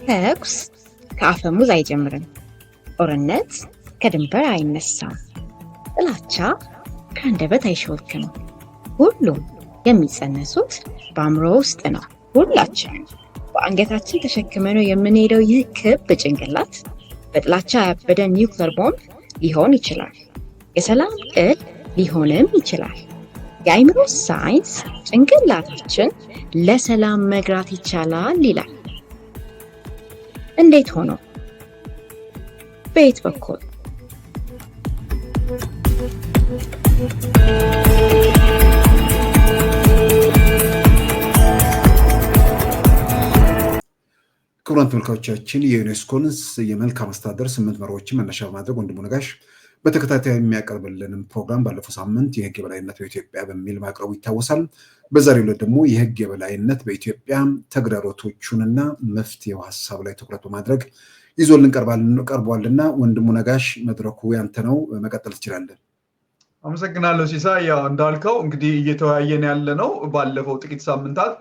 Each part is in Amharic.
ተኩስ ከአፈሙዝ አይጀምርም። ጦርነት ከድንበር አይነሳም። ጥላቻ ከአንደበት አይሾልክም። ሁሉም የሚጸነሱት በአእምሮ ውስጥ ነው። ሁላችንም በአንገታችን ተሸክመነው የምንሄደው ይህ ክብ ጭንቅላት በጥላቻ ያበደ ኒውክለር ቦምብ ሊሆን ይችላል። የሰላም ቅል ሊሆንም ይችላል። የአእምሮ ሳይንስ ጭንቅላታችን ለሰላም መግራት ይቻላል ይላል። እንዴት ሆኖ? በየት በኩል? ክቡራን ተመልካቾቻችን የዩኔስኮን የመልካም አስተዳደር 8 መርሆችን መነሻ በማድረግ ወንድሙ ነጋሽ በተከታታይ የሚያቀርብልንን ፕሮግራም ባለፈው ሳምንት የህግ የበላይነት በኢትዮጵያ በሚል ማቅረቡ ይታወሳል። በዛሬው ዕለት ደግሞ የህግ የበላይነት በኢትዮጵያ ተግዳሮቶቹንና መፍትሄው ሀሳብ ላይ ትኩረት በማድረግ ይዞልን ቀርቧልና ወንድሙ ነጋሽ መድረኩ ያንተ ነው፣ መቀጠል ትችላለን። አመሰግናለሁ ሲሳይ። ያው እንዳልከው እንግዲህ እየተወያየን ያለ ነው ባለፈው ጥቂት ሳምንታት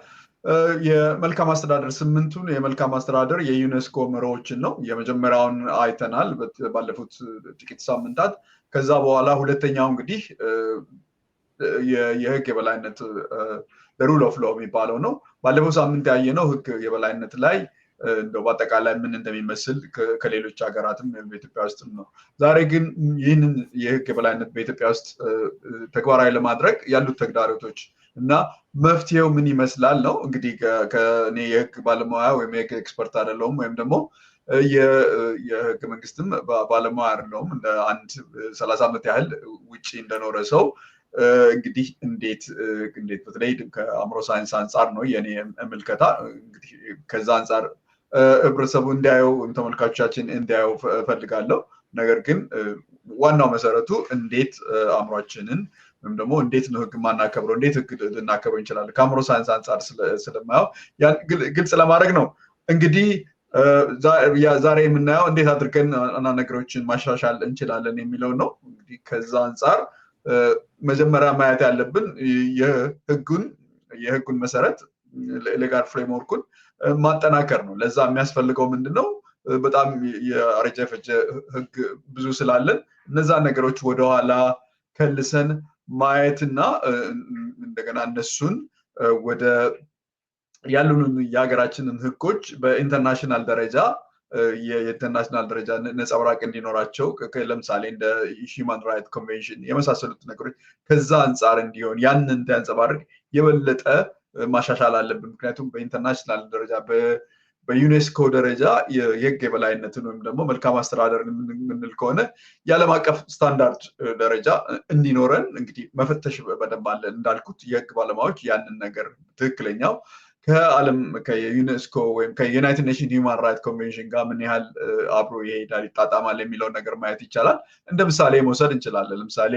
የመልካም አስተዳደር 8ቱን የመልካም አስተዳደር የዩኔስኮ መርሆችን ነው። የመጀመሪያውን አይተናል ባለፉት ጥቂት ሳምንታት። ከዛ በኋላ ሁለተኛው እንግዲህ የህግ የበላይነት ሩል ኦፍ ሎው የሚባለው ነው። ባለፈው ሳምንት ያየነው ህግ የበላይነት ላይ እንደው በአጠቃላይ ምን እንደሚመስል ከሌሎች ሀገራትም በኢትዮጵያ ውስጥም ነው። ዛሬ ግን ይህንን የህግ የበላይነት በኢትዮጵያ ውስጥ ተግባራዊ ለማድረግ ያሉት ተግዳሮቶች እና መፍትሄው ምን ይመስላል ነው። እንግዲህ ከኔ የህግ ባለሙያ ወይም የህግ ኤክስፐርት አይደለሁም፣ ወይም ደግሞ የህገ መንግስትም ባለሙያ አይደለሁም። እንደ አንድ 30 ዓመት ያህል ውጪ እንደኖረ ሰው እንግዲህ እንዴት በተለይ ከአእምሮ ሳይንስ አንጻር ነው የኔ ምልከታ። እንግዲህ ከዛ አንጻር ህብረተሰቡ እንዲያየው ተመልካቾቻችን እንዲያየው ፈልጋለሁ። ነገር ግን ዋናው መሰረቱ እንዴት አእምሯችንን ወይም ደግሞ እንዴት ነው ህግ ማናከብረው፣ እንዴት ህግ ልናከብረው እንችላለን ከአእምሮ ሳይንስ አንጻር ስለማየው ያን ግልጽ ለማድረግ ነው። እንግዲህ ዛሬ የምናየው እንዴት አድርገን ነገሮችን ማሻሻል እንችላለን የሚለው ነው። እንግዲህ ከዛ አንጻር መጀመሪያ ማየት ያለብን የህጉን መሰረት ሌጋል ፍሬምወርኩን ማጠናከር ነው። ለዛ የሚያስፈልገው ምንድነው? በጣም የአረጀ ፈጀ ህግ ብዙ ስላለን እነዛ ነገሮች ወደኋላ ከልሰን ማየትና እንደገና እነሱን ወደ ያሉንን የሀገራችንን ህጎች በኢንተርናሽናል ደረጃ የኢንተርናሽናል ደረጃ ነጸብራቅ እንዲኖራቸው ለምሳሌ እንደ ሂውማን ራይት ኮንቬንሽን የመሳሰሉት ነገሮች ከዛ አንጻር እንዲሆን ያንን እንዲያንጸባርቅ የበለጠ ማሻሻል አለብን። ምክንያቱም በኢንተርናሽናል ደረጃ በዩኔስኮ ደረጃ የህግ የበላይነትን ወይም ደግሞ መልካም አስተዳደርን የምንል ከሆነ የዓለም አቀፍ ስታንዳርድ ደረጃ እንዲኖረን እንግዲህ መፈተሽ በደንብ አለ። እንዳልኩት የህግ ባለሙያዎች ያንን ነገር ትክክለኛው ከዓለም ከዩኔስኮ ወይም ከዩናይትድ ኔሽን ሂውማን ራይት ኮንቬንሽን ጋር ምን ያህል አብሮ ይሄዳል ይጣጣማል የሚለውን ነገር ማየት ይቻላል። እንደ ምሳሌ መውሰድ እንችላለን። ለምሳሌ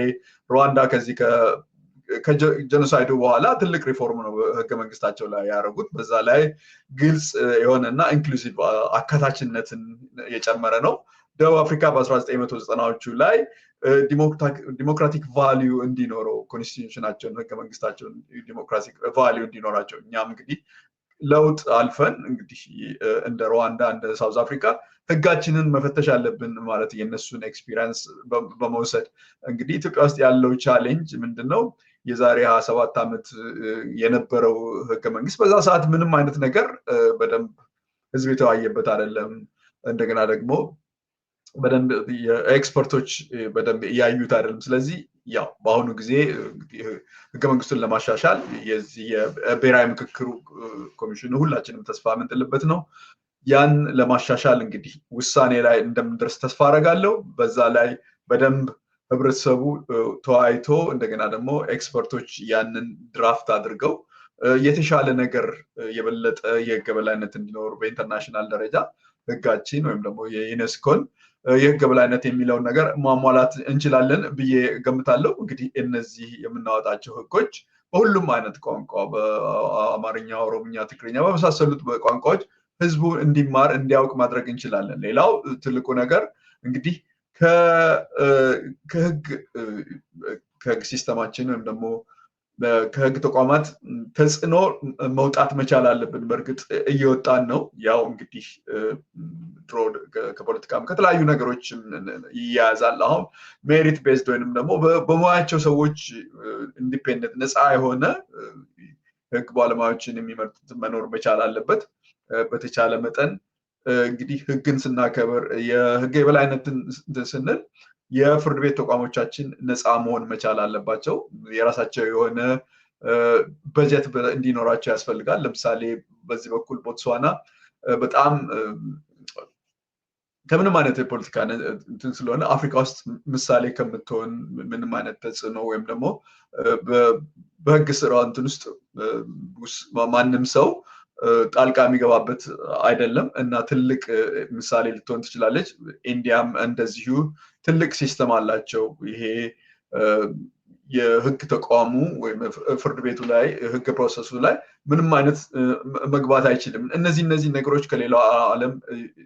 ሩዋንዳ ከዚህ ከጀኖሳይዱ በኋላ ትልቅ ሪፎርም ነው ህገ መንግስታቸው ላይ ያደረጉት። በዛ ላይ ግልጽ የሆነና ኢንክሉሲቭ አካታችነትን የጨመረ ነው። ደቡብ አፍሪካ በ1990ዎቹ ላይ ዲሞክራቲክ ቫሊዩ እንዲኖረው ኮንስቲቱሽናቸውን ህገ መንግስታቸውን ዲሞክራቲክ ቫሊዩ እንዲኖራቸው እኛም እንግዲህ ለውጥ አልፈን እንግዲህ እንደ ሩዋንዳ እንደ ሳውዝ አፍሪካ ህጋችንን መፈተሽ አለብን ማለት የነሱን ኤክስፒሪየንስ በመውሰድ እንግዲህ ኢትዮጵያ ውስጥ ያለው ቻሌንጅ ምንድነው? የዛሬ 27 ዓመት የነበረው ህገ መንግስት በዛ ሰዓት ምንም አይነት ነገር በደንብ ህዝብ የተወያየበት አይደለም። እንደገና ደግሞ በደንብ የኤክስፐርቶች በደንብ እያዩት አይደለም። ስለዚህ ያው በአሁኑ ጊዜ ህገ መንግስቱን ለማሻሻል የዚህ የብሔራዊ ምክክሩ ኮሚሽኑ ሁላችንም ተስፋ የምንጥልበት ነው። ያን ለማሻሻል እንግዲህ ውሳኔ ላይ እንደምንደርስ ተስፋ አደርጋለሁ። በዛ ላይ በደንብ ህብረተሰቡ ተወያይቶ እንደገና ደግሞ ኤክስፐርቶች ያንን ድራፍት አድርገው የተሻለ ነገር የበለጠ የህግ የበላይነት እንዲኖር በኢንተርናሽናል ደረጃ ህጋችን ወይም ደግሞ የዩኔስኮን የህግ የበላይነት የሚለውን ነገር ማሟላት እንችላለን ብዬ ገምታለሁ። እንግዲህ እነዚህ የምናወጣቸው ህጎች በሁሉም አይነት ቋንቋ በአማርኛ፣ ኦሮምኛ፣ ትግርኛ በመሳሰሉት ቋንቋዎች ህዝቡ እንዲማር እንዲያውቅ ማድረግ እንችላለን። ሌላው ትልቁ ነገር እንግዲህ ከህግ ሲስተማችን ወይም ደግሞ ከህግ ተቋማት ተጽዕኖ መውጣት መቻል አለብን። በእርግጥ እየወጣን ነው። ያው እንግዲህ ድሮ ከፖለቲካም ከተለያዩ ነገሮች ይያያዛል። አሁን ሜሪት ቤዝድ ወይንም ደግሞ በሙያቸው ሰዎች ኢንዲፔንደንት ነፃ የሆነ ህግ ባለሙያዎችን የሚመርጡት መኖር መቻል አለበት። በተቻለ መጠን እንግዲህ ህግን ስናከብር የህግ የበላይነትን ስንል የፍርድ ቤት ተቋሞቻችን ነፃ መሆን መቻል አለባቸው። የራሳቸው የሆነ በጀት እንዲኖራቸው ያስፈልጋል። ለምሳሌ በዚህ በኩል ቦትስዋና በጣም ከምንም አይነት የፖለቲካ እንትን ስለሆነ አፍሪካ ውስጥ ምሳሌ ከምትሆን ምንም አይነት ተጽዕኖ ወይም ደግሞ በህግ ስራው እንትን ውስጥ ማንም ሰው ጣልቃ የሚገባበት አይደለም እና ትልቅ ምሳሌ ልትሆን ትችላለች። ኢንዲያም እንደዚሁ ትልቅ ሲስተም አላቸው። ይሄ የህግ ተቋሙ ወይም ፍርድ ቤቱ ላይ ህግ ፕሮሰሱ ላይ ምንም አይነት መግባት አይችልም። እነዚህ ነገሮች ከሌላው ዓለም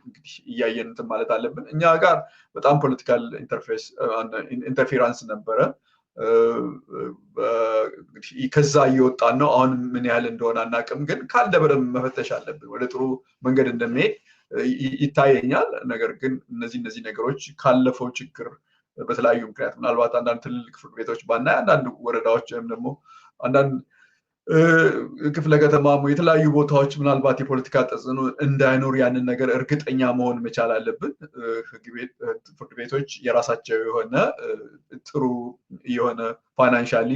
እንግዲህ እያየን እንትን ማለት አለብን። እኛ ጋር በጣም ፖለቲካል ኢንተርፌራንስ ነበረ። ከዛ እየወጣን ነው። አሁን ምን ያህል እንደሆነ አናውቅም፣ ግን ካለ በደንብ መፈተሽ አለብን። ወደ ጥሩ መንገድ እንደሚሄድ ይታየኛል። ነገር ግን እነዚህ ነገሮች ካለፈው ችግር በተለያዩ ምክንያት ምናልባት አንዳንድ ትልልቅ ፍርድ ቤቶች ባናይ አንዳንድ ወረዳዎች ወይም ደግሞ አንዳንድ ክፍለ ከተማ የተለያዩ ቦታዎች ምናልባት የፖለቲካ ተጽዕኖ እንዳይኖር ያንን ነገር እርግጠኛ መሆን መቻል አለብን። ፍርድ ቤቶች የራሳቸው የሆነ ጥሩ የሆነ ፋይናንሻሊ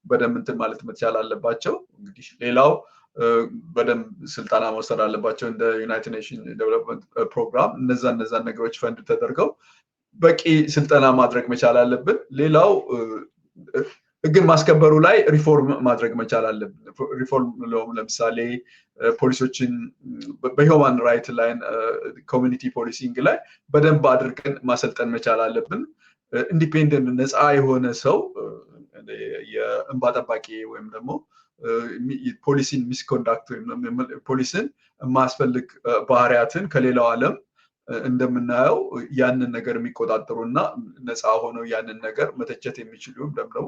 በደንብ እንትን ማለት መቻል አለባቸው። እንግዲህ ሌላው በደንብ ስልጠና መውሰድ አለባቸው እንደ ዩናይትድ ኔሽን ዴቨሎፕመንት ፕሮግራም። እነዛን ነገሮች ፈንድ ተደርገው በቂ ስልጠና ማድረግ መቻል አለብን። ሌላው ህግን ማስከበሩ ላይ ሪፎርም ማድረግ መቻል አለብን። ሪፎርም ለምሳሌ ፖሊሶችን በሂውማን ራይት ላይ ኮሚኒቲ ፖሊሲንግ ላይ በደንብ አድርገን ማሰልጠን መቻል አለብን። ኢንዲፔንደንት ነፃ የሆነ ሰው የእንባ ጠባቂ ወይም ደግሞ ፖሊሲን ሚስኮንዳክት ወይም ፖሊስን የማያስፈልግ ባህሪያትን ከሌላው ዓለም እንደምናየው ያንን ነገር የሚቆጣጠሩ እና ነፃ ሆነው ያንን ነገር መተቸት የሚችሉ ደግሞ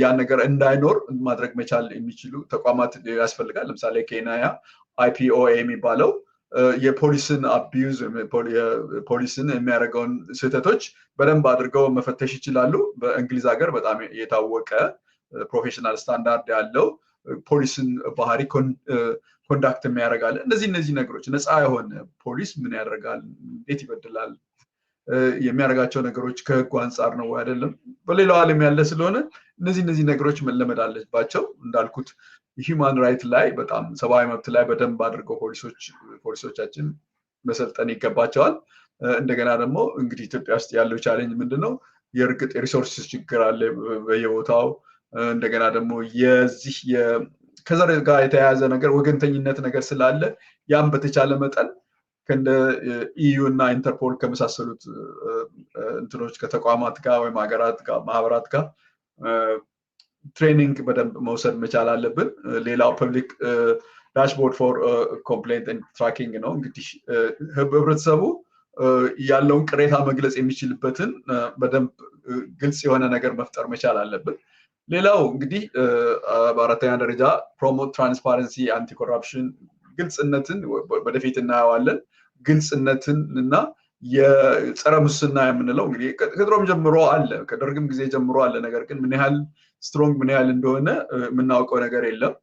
ያን ነገር እንዳይኖር ማድረግ መቻል የሚችሉ ተቋማት ያስፈልጋል። ለምሳሌ ኬንያ IPOA የሚባለው የፖሊስን አቢዩዝ ፖሊስን የሚያደርገውን ስህተቶች በደንብ አድርገው መፈተሽ ይችላሉ። በእንግሊዝ ሀገር በጣም የታወቀ ፕሮፌሽናል ስታንዳርድ ያለው ፖሊስን ባህሪ ኮንዳክት የሚያደርጋል። እነዚህ ነገሮች ነፃ የሆነ ፖሊስ ምን ያደርጋል፣ እንዴት ይበድላል፣ የሚያደርጋቸው ነገሮች ከህጉ አንጻር ነው አይደለም፣ በሌላው ዓለም ያለ ስለሆነ እነዚህ ነገሮች መለመድ አለባቸው። እንዳልኩት ሂውማን ራይት ላይ በጣም ሰብአዊ መብት ላይ በደንብ አድርገው ፖሊሶቻችን መሰልጠን ይገባቸዋል። እንደገና ደግሞ እንግዲህ ኢትዮጵያ ውስጥ ያለው ቻሌንጅ ምንድነው? የእርግጥ የሪሶርስስ ችግር አለ በየቦታው። እንደገና ደግሞ የዚህ ከዘር ጋር የተያያዘ ነገር ወገንተኝነት ነገር ስላለ ያም በተቻለ መጠን ከእንደ ኢዩ እና ኢንተርፖል ከመሳሰሉት እንትኖች ከተቋማት ጋር ወይም ሀገራት ጋር ማህበራት ጋር ትሬኒንግ በደንብ መውሰድ መቻል አለብን። ሌላው ፐብሊክ ዳሽቦርድ ፎር ኮምፕሌንት ኤንድ ትራኪንግ ነው። እንግዲህ ህብረተሰቡ ያለውን ቅሬታ መግለጽ የሚችልበትን በደንብ ግልጽ የሆነ ነገር መፍጠር መቻል አለብን። ሌላው እንግዲህ በአራተኛ ደረጃ ፕሮሞት ትራንስፓረንሲ አንቲ ኮራፕሽን፣ ግልጽነትን ወደፊት እናየዋለን። ግልጽነትን እና የጸረ ሙስና የምንለው እንግዲህ ከድሮም ጀምሮ አለ፣ ከደርግም ጊዜ ጀምሮ አለ። ነገር ግን ምን ያህል ስትሮንግ ምን ያህል እንደሆነ የምናውቀው ነገር የለም።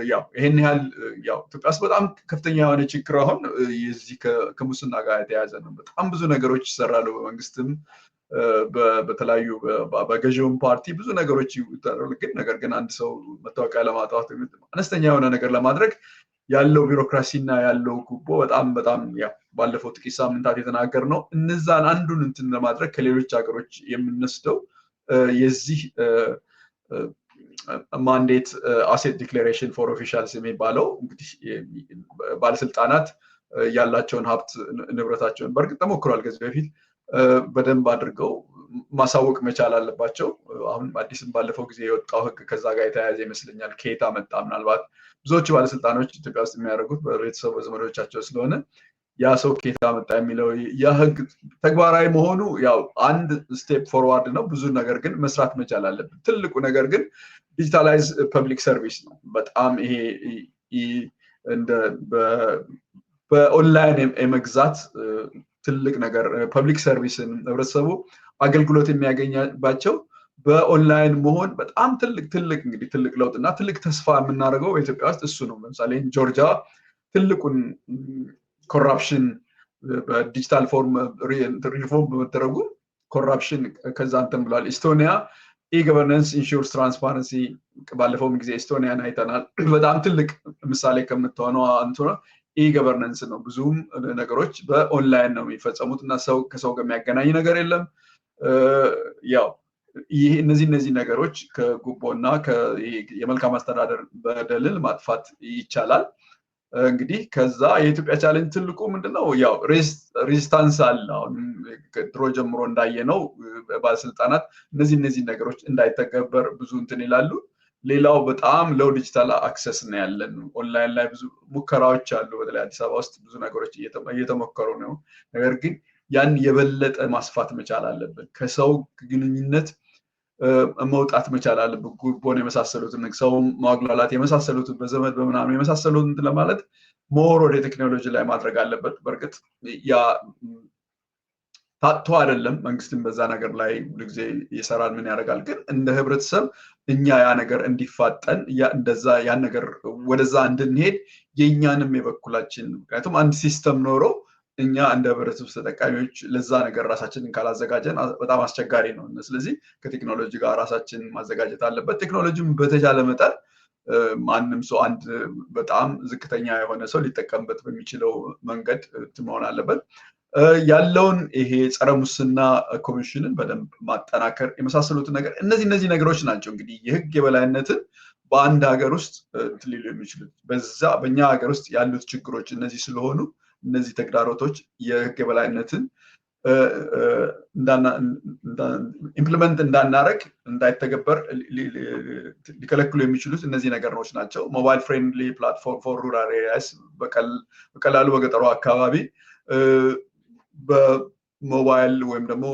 ያው ይሄን ያህል ያው ኢትዮጵያ ውስጥ በጣም ከፍተኛ የሆነ ችግር አሁን የዚህ ከሙስና ጋር የተያያዘ ነው። በጣም ብዙ ነገሮች ይሰራሉ በመንግስትም በተለያዩ በገዢውም ፓርቲ ብዙ ነገሮች ይሰራሉ። ነገር ግን አንድ ሰው መታወቂያ ለማውጣት አነስተኛ የሆነ ነገር ለማድረግ ያለው ቢሮክራሲና ያለው ጉቦ በጣም ያው ባለፈው ጥቂት ሳምንታት የተናገር ነው። እነዛን አንዱን እንትን ለማድረግ ከሌሎች ሀገሮች የምንወስደው የዚህ ማንዴት አሴት ዲክሌሬሽን ፎር ኦፊሻልስ የሚባለው እንግዲህ ባለስልጣናት ያላቸውን ሀብት ንብረታቸውን በእርግጥ ተሞክሯል ከዚህ በፊት በደንብ አድርገው ማሳወቅ መቻል አለባቸው። አሁን አዲስም ባለፈው ጊዜ የወጣው ህግ ከዛ ጋር የተያያዘ ይመስለኛል። ከየት መጣ? ምናልባት ብዙዎቹ ባለስልጣኖች ኢትዮጵያ ውስጥ የሚያደርጉት በቤተሰብ በዘመዶቻቸው ስለሆነ ያ ሰው ከየት መጣ የሚለው ያ ህግ ተግባራዊ መሆኑ ያው አንድ ስቴፕ ፎርዋርድ ነው። ብዙ ነገር ግን መስራት መቻል አለብን። ትልቁ ነገር ግን ዲጂታላይዝ ፐብሊክ ሰርቪስ ነው። በጣም ይሄ እንደ በኦንላይን የመግዛት ትልቅ ነገር ፐብሊክ ሰርቪስን ህብረተሰቡ አገልግሎት የሚያገኝባቸው በኦንላይን መሆን በጣም ትልቅ እንግዲህ ትልቅ ለውጥና ትልቅ ተስፋ የምናደርገው በኢትዮጵያ ውስጥ እሱ ነው። ለምሳሌ ጆርጂያ ትልቁን ኮራፕሽን በዲጂታል ፎርም ሪፎርም በመደረጉ ኮራፕሽን ከዛ እንትን ብሏል። ኢስቶኒያ ኢገቨርነንስ ኢንሹርስ ትራንስፓረንሲ ባለፈውም ጊዜ ኢስቶኒያን አይተናል። በጣም ትልቅ ምሳሌ ከምትሆነው አንቱ ነው ኢገቨርነንስ ነው። ብዙም ነገሮች በኦንላይን ነው የሚፈጸሙት እና ሰው ከሰው ጋር የሚያገናኝ ነገር የለም። ያው ይህ እነዚህ ነገሮች ከጉቦና የመልካም አስተዳደር በደልን ማጥፋት ይቻላል። እንግዲህ ከዛ የኢትዮጵያ ቻሌንጅ ትልቁ ምንድነው? ያው ሬዚስታንስ አለ። አሁን ድሮ ጀምሮ እንዳየነው ባለስልጣናት እነዚህ ነገሮች እንዳይተገበር ብዙ እንትን ይላሉ። ሌላው በጣም ለው ዲጂታል አክሰስ ነው ያለን። ኦንላይን ላይ ብዙ ሙከራዎች አሉ። በተለይ አዲስ አበባ ውስጥ ብዙ ነገሮች እየተሞከሩ ነው። ነገር ግን ያን የበለጠ ማስፋት መቻል አለብን። ከሰው ግንኙነት መውጣት መቻል አለብን። ጉቦን የመሳሰሉትን ሰው ማግላላት የመሳሰሉትን በዘመድ በምናምን የመሳሰሉትን ለማለት ሞር ወደ ቴክኖሎጂ ላይ ማድረግ አለበት። በእርግጥ ያ ታጥቶ አይደለም፣ መንግስትም በዛ ነገር ላይ ሁልጊዜ ይሰራል። ምን ያደርጋል ግን እንደ ህብረተሰብ እኛ ያ ነገር እንዲፋጠን እንደዛ ያን ነገር ወደዛ እንድንሄድ የእኛንም የበኩላችን ምክንያቱም አንድ ሲስተም ኖሮ እኛ እንደ ህብረተሰብ ተጠቃሚዎች ለዛ ነገር ራሳችንን ካላዘጋጀን በጣም አስቸጋሪ ነው። ስለዚህ ከቴክኖሎጂ ጋር ራሳችን ማዘጋጀት አለበት። ቴክኖሎጂም በተቻለ መጠን ማንም ሰው አንድ በጣም ዝቅተኛ የሆነ ሰው ሊጠቀምበት በሚችለው መንገድ መሆን አለበት። ያለውን ይሄ ጸረ ሙስና ኮሚሽንን በደንብ ማጠናከር የመሳሰሉትን ነገር እነዚህ ነገሮች ናቸው እንግዲህ የህግ የበላይነትን በአንድ ሀገር ውስጥ ሊሉ የሚችሉት። በእኛ ሀገር ውስጥ ያሉት ችግሮች እነዚህ ስለሆኑ እነዚህ ተግዳሮቶች የህግ የበላይነትን ኢምፕሊመንት እንዳናረግ እንዳይተገበር ሊከለክሉ የሚችሉት እነዚህ ነገሮች ናቸው። ሞባይል ፍሬንድሊ ፕላትፎርም ፎር ሩራል ኤሪያስ በቀላሉ በገጠሩ አካባቢ በሞባይል ወይም ደግሞ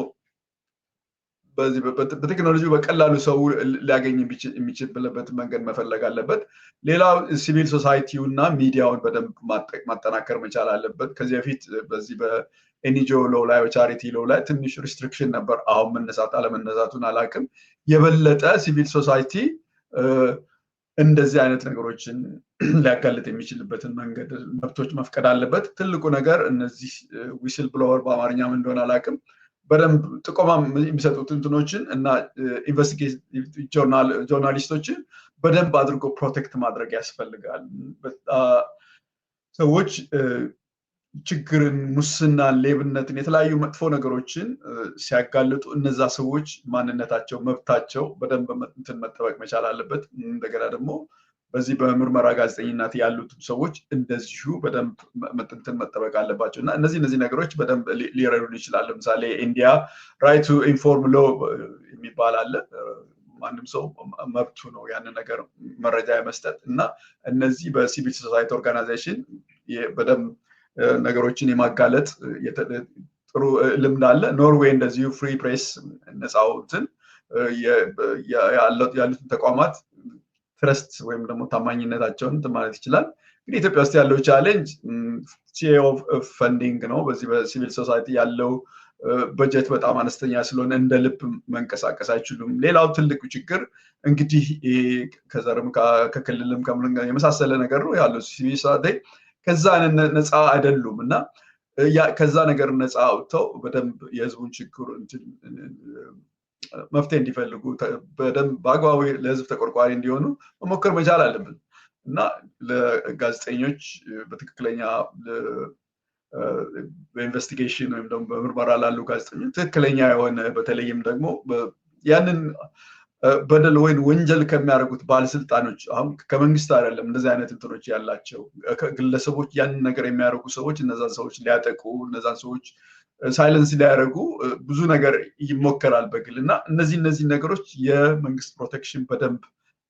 በዚህ በቴክኖሎጂ በቀላሉ ሰው ሊያገኝ የሚችልበት መንገድ መፈለግ አለበት። ሌላው ሲቪል ሶሳይቲው እና ሚዲያውን በደንብ ማጠናከር መቻል አለበት። ከዚህ በፊት በዚህ በኤንጂኦ ሎው ላይ በቻሪቲ ሎው ላይ ትንሽ ሪስትሪክሽን ነበር። አሁን መነሳት አለመነሳቱን አላውቅም። የበለጠ ሲቪል ሶሳይቲ እንደዚህ አይነት ነገሮችን ሊያጋልጥ የሚችልበትን መንገድ መብቶች መፍቀድ አለበት። ትልቁ ነገር እነዚህ ዊስል ብሎወር በአማርኛ ምን እንደሆነ አላውቅም በደንብ ጥቆማ የሚሰጡት እንትኖችን እና ኢንቨስቲጌቲቭ ጆርናሊስቶችን በደንብ አድርጎ ፕሮቴክት ማድረግ ያስፈልጋል። ሰዎች ችግርን፣ ሙስናን፣ ሌብነትን፣ የተለያዩ መጥፎ ነገሮችን ሲያጋልጡ እነዛ ሰዎች ማንነታቸው፣ መብታቸው በደንብ እንትን መጠበቅ መቻል አለበት። እንደገና ደግሞ በዚህ በምርመራ ጋዜጠኝነት ያሉት ሰዎች እንደዚሁ በደንብ እንትን መጠበቅ አለባቸው እና እነዚህ ነገሮች በደንብ ሊረዱን ይችላል። ለምሳሌ ኢንዲያ ራይት ቱ ኢንፎርም ሎ የሚባል አለ። ማንም ሰው መብቱ ነው ያንን ነገር መረጃ የመስጠት እና እነዚህ በሲቪል ሶሳይቲ ኦርጋናይዜሽን በደንብ ነገሮችን የማጋለጥ ጥሩ ልምድ አለ። ኖርዌይ እንደዚሁ ፍሪ ፕሬስ ነፃው እንትን ያሉትን ተቋማት ትረስት ወይም ደግሞ ታማኝነታቸውን ማለት ይችላል። እንግዲህ ኢትዮጵያ ውስጥ ያለው ቻሌንጅ ኦፍ ፈንዲንግ ነው። በዚህ በሲቪል ሶሳይቲ ያለው በጀት በጣም አነስተኛ ስለሆነ እንደ ልብ መንቀሳቀስ አይችሉም። ሌላው ትልቁ ችግር እንግዲህ ከዘርም ከክልልም የመሳሰለ ነገር ነው ያለው። ሲቪል ሶሳይቲ ከዛ ነፃ አይደሉም እና ከዛ ነገር ነፃ አውጥተው በደንብ የህዝቡን ችግር መፍትሄ እንዲፈልጉ በደንብ በአግባቡ ለህዝብ ተቆርቋሪ እንዲሆኑ መሞከር መቻል አለብን እና ለጋዜጠኞች በትክክለኛ በኢንቨስቲጌሽን ወይም ደግሞ በምርመራ ላሉ ጋዜጠኞች ትክክለኛ የሆነ በተለይም ደግሞ ያንን በደል ወይም ወንጀል ከሚያደርጉት ባለስልጣኖች አሁን ከመንግስት አይደለም እንደዚህ አይነት እንትኖች ያላቸው ግለሰቦች ያንን ነገር የሚያደርጉ ሰዎች እነዛን ሰዎች ሊያጠቁ እነዛን ሰዎች ሳይለንስ ሊያደርጉ ብዙ ነገር ይሞከራል በግል እና እነዚህ ነገሮች የመንግስት ፕሮቴክሽን በደንብ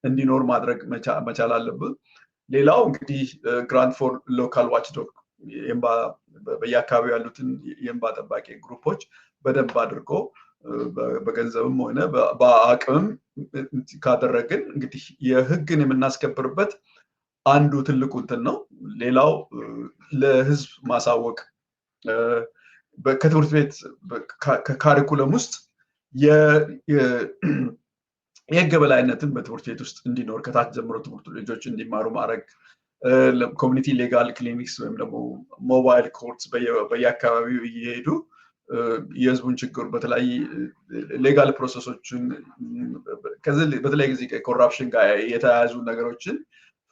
እንዲኖር ማድረግ መቻል አለብን። ሌላው እንግዲህ ግራንት ፎር ሎካል ዋችዶግ የእንባ በየአካባቢው ያሉትን የእንባ ጠባቂ ግሩፖች በደንብ አድርጎ በገንዘብም ሆነ በአቅምም ካደረግን እንግዲህ የህግን የምናስከብርበት አንዱ ትልቁ እንትን ነው። ሌላው ለህዝብ ማሳወቅ ከትምህርት ቤት ከካሪኩለም ውስጥ የህግ በላይነትን በትምህርት ቤት ውስጥ እንዲኖር ከታች ጀምሮ ትምህርት ልጆች እንዲማሩ ማድረግ ኮሚኒቲ ሌጋል ክሊኒክስ ወይም ደግሞ ሞባይል ኮርትስ በየአካባቢው እየሄዱ የህዝቡን ችግር በተለይ ሌጋል ፕሮሰሶችን በተለይ ጊዜ ከኮራፕሽን ጋር የተያያዙ ነገሮችን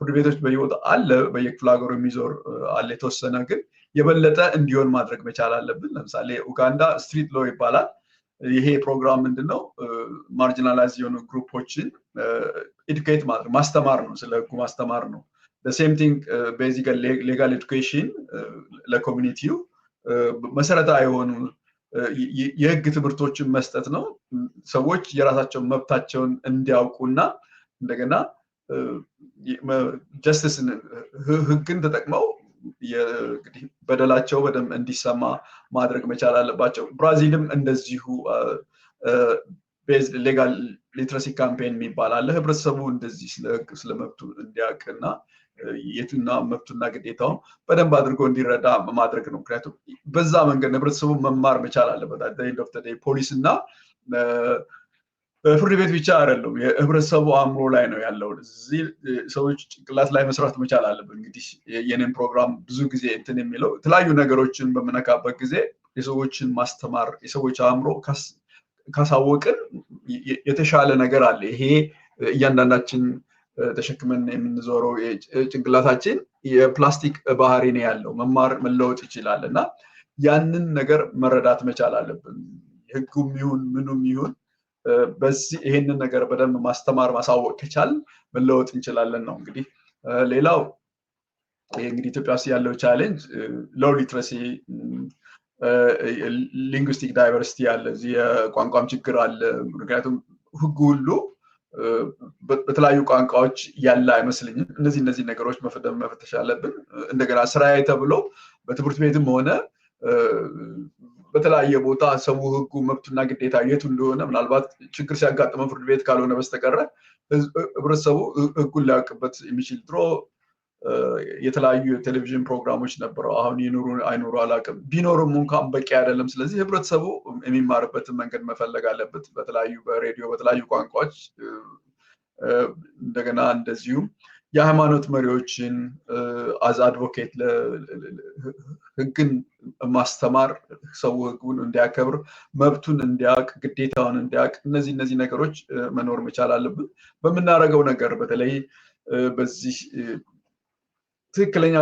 ፍርድ ቤቶች በየቦታ አለ፣ በየክፍለ ሀገሩ የሚዞር አለ የተወሰነ፣ ግን የበለጠ እንዲሆን ማድረግ መቻል አለብን። ለምሳሌ ኡጋንዳ ስትሪት ሎ ይባላል። ይሄ ፕሮግራም ምንድነው? ማርጂናላይዝ የሆኑ ግሩፖችን ኤዱኬት ማድረግ ማስተማር ነው፣ ስለ ህጉ ማስተማር ነው። ሴም ቲንግ ቤዚክ ሌጋል ኤዱኬሽን ለኮሚኒቲው መሰረታዊ የሆኑ የህግ ትምህርቶችን መስጠት ነው። ሰዎች የራሳቸውን መብታቸውን እንዲያውቁና እንደገና ጀስቲስን ህግን ተጠቅመው እንግዲህ በደላቸው በደንብ እንዲሰማ ማድረግ መቻል አለባቸው። ብራዚልም እንደዚሁ ሌጋል ሊትረሲ ካምፔን የሚባል አለ። ህብረተሰቡ እንደዚህ ስለ መብቱ እንዲያውቅና የቱና መብቱና ግዴታውን በደንብ አድርጎ እንዲረዳ ማድረግ ነው። ምክንያቱም በዛ መንገድ ህብረተሰቡ መማር መቻል አለበት። ፖሊስ እና ፍርድ ቤት ብቻ አይደለም፣ የህብረተሰቡ አእምሮ ላይ ነው ያለው። እዚህ ሰዎች ጭንቅላት ላይ መስራት መቻል አለብን። እንግዲህ የኔም ፕሮግራም ብዙ ጊዜ እንትን የሚለው የተለያዩ ነገሮችን በምነካበት ጊዜ የሰዎችን ማስተማር፣ የሰዎች አእምሮ ካሳወቅን የተሻለ ነገር አለ። ይሄ እያንዳንዳችን ተሸክመን የምንዞረው ጭንቅላታችን የፕላስቲክ ባህሪ ነው ያለው፣ መማር መለወጥ ይችላል እና ያንን ነገር መረዳት መቻል አለብን። ህጉም ይሁን ምኑም ይሁን በዚህ ይሄንን ነገር በደንብ ማስተማር ማሳወቅ ከቻል መለወጥ እንችላለን ነው። እንግዲህ ሌላው እንግዲህ ኢትዮጵያ ውስጥ ያለው ቻሌንጅ ሎው ሊትረሲ፣ ሊንጉስቲክ ዳይቨርሲቲ አለ፣ እዚህ የቋንቋም ችግር አለ። ምክንያቱም ህጉ ሁሉ በተለያዩ ቋንቋዎች ያለ አይመስልኝም። እነዚህ ነገሮች መፈተሽ አለብን። እንደገና ስራዬ ተብሎ በትምህርት ቤትም ሆነ በተለያየ ቦታ ሰው ህጉ መብቱና ግዴታ የቱ እንደሆነ ምናልባት ችግር ሲያጋጥመው ፍርድ ቤት ካልሆነ በስተቀረ ህብረተሰቡ ህጉን ሊያውቅበት የሚችል ድሮ የተለያዩ የቴሌቪዥን ፕሮግራሞች ነበሩ። አሁን ይኑሩ አይኑሩ አላውቅም። ቢኖርም እንኳን በቂ አይደለም። ስለዚህ ህብረተሰቡ የሚማርበትን መንገድ መፈለግ አለበት፣ በተለያዩ በሬዲዮ በተለያዩ ቋንቋዎች። እንደገና እንደዚሁም የሃይማኖት መሪዎችን አዝ አድቮኬት ህግን ማስተማር፣ ሰው ህጉን እንዲያከብር፣ መብቱን እንዲያውቅ፣ ግዴታውን እንዲያውቅ፣ እነዚህ ነገሮች መኖር መቻል አለብን። በምናደርገው ነገር በተለይ በዚህ ትክክለኛ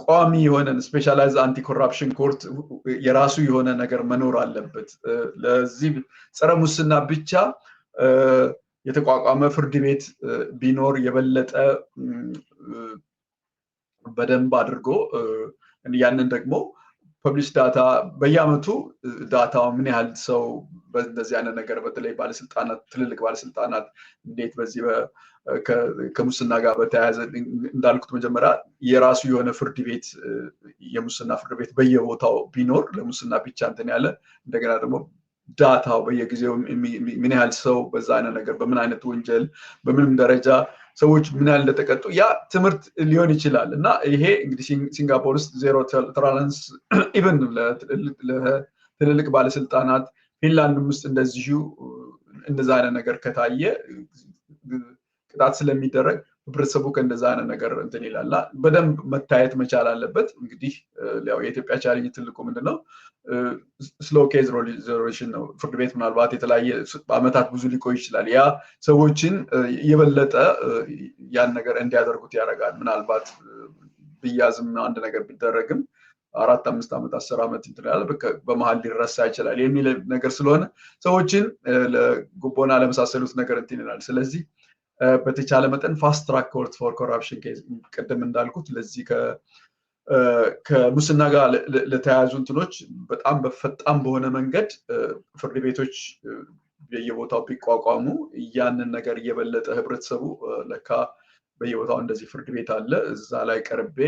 ቋሚ የሆነ ስፔሻላይዝ አንቲ ኮራፕሽን ኮርት የራሱ የሆነ ነገር መኖር አለበት። ለዚህ ጸረ ሙስና ብቻ የተቋቋመ ፍርድ ቤት ቢኖር የበለጠ በደንብ አድርጎ ያንን ደግሞ ፐብሊሽ ዳታ በየአመቱ ዳታው ምን ያህል ሰው በእንደዚህ አይነት ነገር በተለይ ባለስልጣናት ትልልቅ ባለስልጣናት እንዴት በዚህ ከሙስና ጋር በተያያዘ እንዳልኩት መጀመሪያ የራሱ የሆነ ፍርድ ቤት የሙስና ፍርድ ቤት በየቦታው ቢኖር ለሙስና ብቻ እንትን ያለ እንደገና ደግሞ ዳታው በየጊዜው ምን ያህል ሰው በዛ አይነት ነገር በምን አይነት ወንጀል በምንም ደረጃ ሰዎች ምን ያህል እንደተቀጡ ያ ትምህርት ሊሆን ይችላል እና ይሄ እንግዲህ ሲንጋፖር ውስጥ ዜሮ ቶለራንስ ኢቨን ለትልልቅ ባለስልጣናት ፊንላንድም ውስጥ እንደዚሁ እንደዛ አይነት ነገር ከታየ ቅጣት ስለሚደረግ ህብረተሰቡ ከእንደዛ አይነት ነገር እንትን ይላልና በደንብ መታየት መቻል አለበት። እንግዲህ ያው የኢትዮጵያ ቻሌንጅ ትልቁ ምንድነው ስሎ ኬዝ ሪዞሉሽን ነው። ፍርድ ቤት ምናልባት የተለያየ አመታት ብዙ ሊቆይ ይችላል። ያ ሰዎችን የበለጠ ያን ነገር እንዲያደርጉት ያደርጋል። ምናልባት ብያዝም አንድ ነገር ቢደረግም 4 5 ዓመት 10 ዓመት እንትላል በመሃል ሊረሳ ይችላል የሚል ነገር ስለሆነ ሰዎችን ለጉቦና ለመሳሰሉት ነገር እንትን ይላል። ስለዚህ በተቻለ መጠን ፋስት ትራክ ኮርት ፎር ኮራፕሽን ኬዝ ቀደም እንዳልኩት ለዚህ ከሙስና ጋር ለተያያዙ እንትኖች በጣም በፈጣን በሆነ መንገድ ፍርድ ቤቶች በየቦታው ቢቋቋሙ ያንን ነገር እየበለጠ ህብረተሰቡ ለካ በየቦታው እንደዚህ ፍርድ ቤት አለ እዛ ላይ ቀርቤ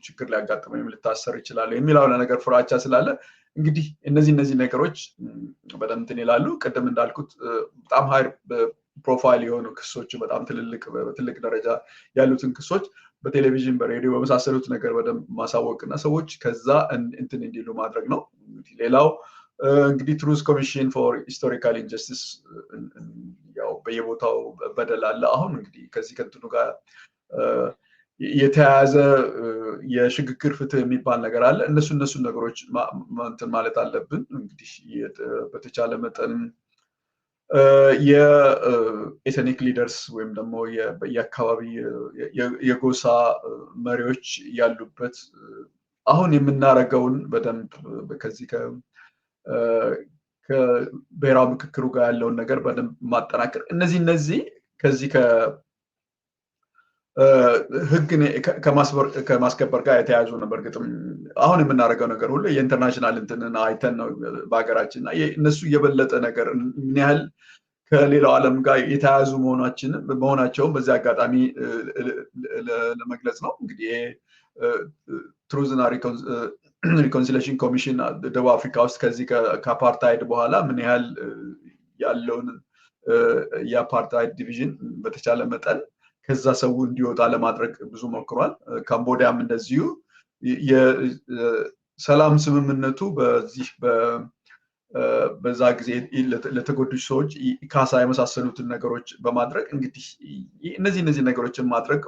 ችግር ሊያጋጥመኝ ልታሰር ይችላል የሚለው ነገር ፍራቻ ስላለ እንግዲህ እነዚህ ነገሮች በደንብ እንትን ይላሉ። ቅድም እንዳልኩት በጣም ሃይ ፕሮፋይል የሆኑ ክሶች በጣም ትልቅ ደረጃ ያሉትን ክሶች በቴሌቪዥን በሬዲዮ በመሳሰሉት ነገር በደንብ ማሳወቅና ሰዎች ከዛ እንትን እንዲሉ ማድረግ ነው። ሌላው እንግዲህ ትሩዝ ኮሚሽን ፎር ሂስቶሪካል ኢንጀስቲስ ያው በየቦታው በደል አለ። አሁን እንግዲህ ከዚህ ከእንትኑ ጋር የተያያዘ የሽግግር ፍትህ የሚባል ነገር አለ። እነሱን ነገሮች እንትን ማለት አለብን። እንግዲህ በተቻለ መጠን የኤትኒክ ሊደርስ ወይም ደግሞ የአካባቢ የጎሳ መሪዎች ያሉበት አሁን የምናደርገውን በደንብ ከዚህ ከብሔራዊ ምክክሩ ጋር ያለውን ነገር በደንብ ማጠናከር እነዚህ ከዚህ ህግን ከማስከበር ጋር የተያዙ ነው። በእርግጥም አሁን የምናደርገው ነገር ሁሉ የኢንተርናሽናል እንትንን አይተን ነው በሀገራችን እና እነሱ የበለጠ ነገር ምን ያህል ከሌላው ዓለም ጋር የተያዙ መሆናቸውን በዚህ አጋጣሚ ለመግለጽ ነው። እንግዲህ ትሩዝ እና ሪኮንሲሌሽን ኮሚሽን ደቡብ አፍሪካ ውስጥ ከዚህ ከአፓርታይድ በኋላ ምን ያህል ያለውን የአፓርታይድ ዲቪዥን በተቻለ መጠን ከዛ ሰው እንዲወጣ ለማድረግ ብዙ ሞክሯል። ካምቦዲያም እንደዚሁ የሰላም ስምምነቱ በዛ ጊዜ ለተጎዱ ሰዎች ካሳ የመሳሰሉትን ነገሮች በማድረግ እንግዲህ እነዚህ ነገሮችን ማድረግ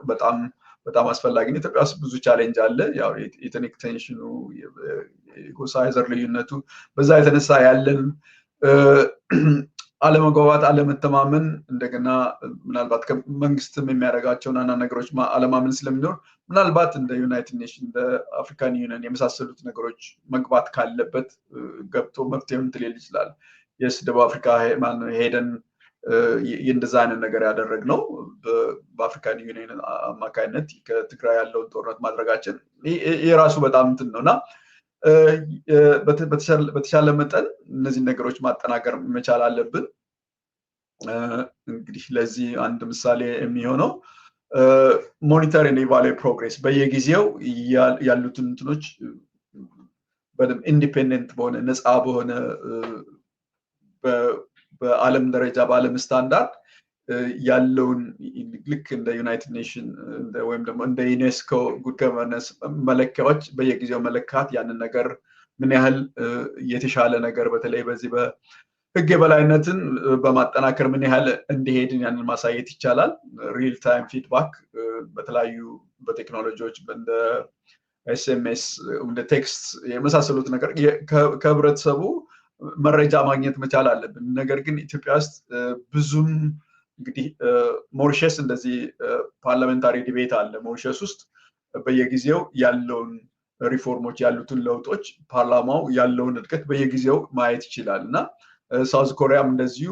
በጣም አስፈላጊ ነው። ኢትዮጵያ ውስጥ ብዙ ቻሌንጅ አለ። ያው የኤትኒክ ቴንሽኑ የጎሳ የዘር ልዩነቱ በዛ የተነሳ ያለን አለመግባባት አለመተማመን እንደገና ምናልባት መንግስትም የሚያደርጋቸውን አንዳንድ ነገሮች አለማመን ስለሚኖር ምናልባት እንደ ዩናይትድ ኔሽን እንደ አፍሪካን ዩኒየን የመሳሰሉት ነገሮች መግባት ካለበት ገብቶ መፍትሄውን ትልል ይችላል። የስ ደቡብ አፍሪካ ሄደን እንደዛ አይነት ነገር ያደረግነው በአፍሪካን ዩኒየን አማካይነት ከትግራይ ያለውን ጦርነት ማድረጋችን የራሱ በጣም እንትን ነውና በተሻለ መጠን እነዚህ ነገሮች ማጠናከር መቻል አለብን። እንግዲህ ለዚህ አንድ ምሳሌ የሚሆነው ሞኒተር ኤንድ ኢቫሉዌት ፕሮግሬስ በየጊዜው ያሉትን እንትኖች በደንብ ኢንዲፔንደንት በሆነ ነፃ በሆነ በዓለም ደረጃ በዓለም ስታንዳርድ ያለውን ልክ እንደ ዩናይትድ ኔሽን ወይም ደግሞ እንደ ዩኔስኮ ጉድ ገቨርነንስ መለኪያዎች በየጊዜው መለካት ያንን ነገር ምን ያህል የተሻለ ነገር በተለይ በዚህ በህግ የበላይነትን በማጠናከር ምን ያህል እንደሄድን ያንን ማሳየት ይቻላል። ሪል ታይም ፊድባክ በተለያዩ በቴክኖሎጂዎች እንደ ኤስኤምኤስ እንደ ቴክስት የመሳሰሉት ነገር ከህብረተሰቡ መረጃ ማግኘት መቻል አለብን። ነገር ግን ኢትዮጵያ ውስጥ ብዙም እንግዲህ ሞሪሸስ እንደዚህ ፓርላሜንታሪ ዲቤት አለ። ሞሪሸስ ውስጥ በየጊዜው ያለውን ሪፎርሞች ያሉትን ለውጦች ፓርላማው ያለውን እድገት በየጊዜው ማየት ይችላል እና ሳውዝ ኮሪያም እንደዚሁ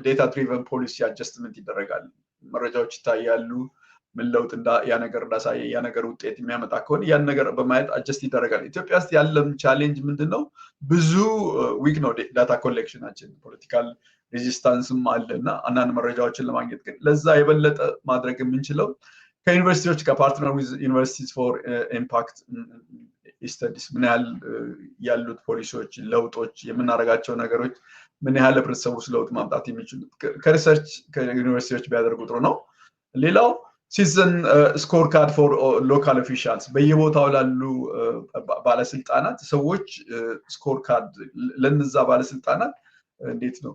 ዴታ ድሪቨን ፖሊሲ አጀስትመንት ይደረጋል። መረጃዎች ይታያሉ። ምን ለውጥ ያ ነገር እንዳሳየ ያ ነገር ውጤት የሚያመጣ ከሆነ ያን ነገር በማየት አጀስት ይደረጋል። ኢትዮጵያ ውስጥ ያለም ቻሌንጅ ምንድነው? ብዙ ዊክ ነው ዳታ ኮሌክሽናችን። ፖለቲካል ሬዚስታንስም አለ እና አንዳንድ መረጃዎችን ለማግኘት ግን ለዛ የበለጠ ማድረግ የምንችለው ከዩኒቨርሲቲዎች ከፓርትነር ዊዝ ዩኒቨርሲቲስ ፎር ኢምፓክት ስተዲስ ምን ያህል ያሉት ፖሊሲዎች ለውጦች የምናደርጋቸው ነገሮች ምን ያህል ህብረተሰቡ ውስጥ ለውጥ ማምጣት የሚችሉት ከሪሰርች ከዩኒቨርሲቲዎች ቢያደርጉ ጥሩ ነው። ሌላው ሲዘን ስኮር ካርድ ፎር ሎካል ኦፊሻልስ በየቦታው ላሉ ባለስልጣናት ሰዎች ስኮር ካርድ ለነዛ ባለስልጣናት እንዴት ነው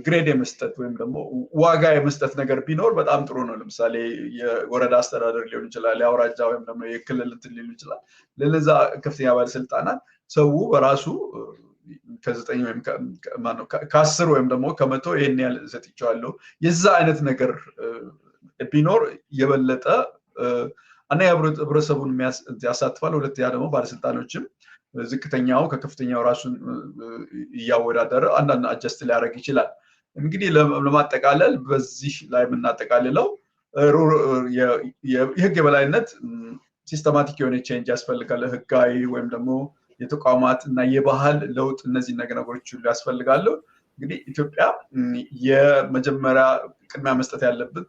ግሬድ የመስጠት ወይም ደግሞ ዋጋ የመስጠት ነገር ቢኖር በጣም ጥሩ ነው። ለምሳሌ የወረዳ አስተዳደር ሊሆን ይችላል፣ የአውራጃ ወይም ደግሞ የክልል እንትን ሊሆን ይችላል። ለነዛ ከፍተኛ ባለስልጣናት ሰው በራሱ ከ9 ወይም ከ10 ወይም ደግሞ ከ100 ይሄን ያህል ሰጥቻለሁ የዛ አይነት ነገር ቢኖር የበለጠ አንደኛ ህብረተሰቡን ያሳትፋል፣ ሁለተኛ ደግሞ ባለስልጣኖችም ዝቅተኛው ከከፍተኛው ራሱን እያወዳደረ አንዳንድ አጀስት ሊያደርግ ይችላል። እንግዲህ ለማጠቃለል በዚህ ላይ የምናጠቃልለው የህግ የበላይነት ሲስተማቲክ የሆነ ቼንጅ ያስፈልጋል። ህጋዊ ወይም ደግሞ የተቋማት እና የባህል ለውጥ እነዚህ ነገሮች ሁሉ ያስፈልጋሉ። እንግዲህ ኢትዮጵያ የመጀመሪያ ቅድሚያ መስጠት ያለብን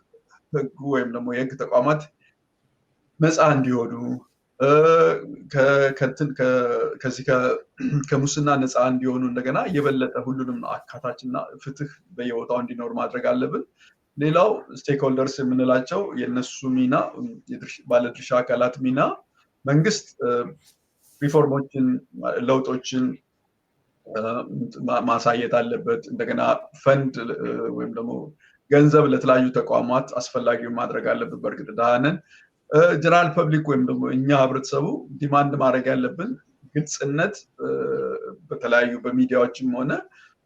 ህግ ወይም ደግሞ የህግ ተቋማት ነፃ እንዲሆኑ ከዚህ ከሙስና ነፃ እንዲሆኑ እንደገና የበለጠ ሁሉንም አካታችና ፍትህ በየቦታው እንዲኖር ማድረግ አለብን። ሌላው ስቴክሆልደርስ የምንላቸው የነሱ ሚና ባለድርሻ አካላት ሚና መንግስት ሪፎርሞችን ለውጦችን ማሳየት አለበት። እንደገና ፈንድ ወይም ደግሞ ገንዘብ ለተለያዩ ተቋማት አስፈላጊውን ማድረግ አለበት። በእርግጥ ዳህነን ጀነራል ፐብሊክ ወይም ደግሞ እኛ ህብረተሰቡ ዲማንድ ማድረግ ያለብን ግልጽነት በተለያዩ በሚዲያዎችም ሆነ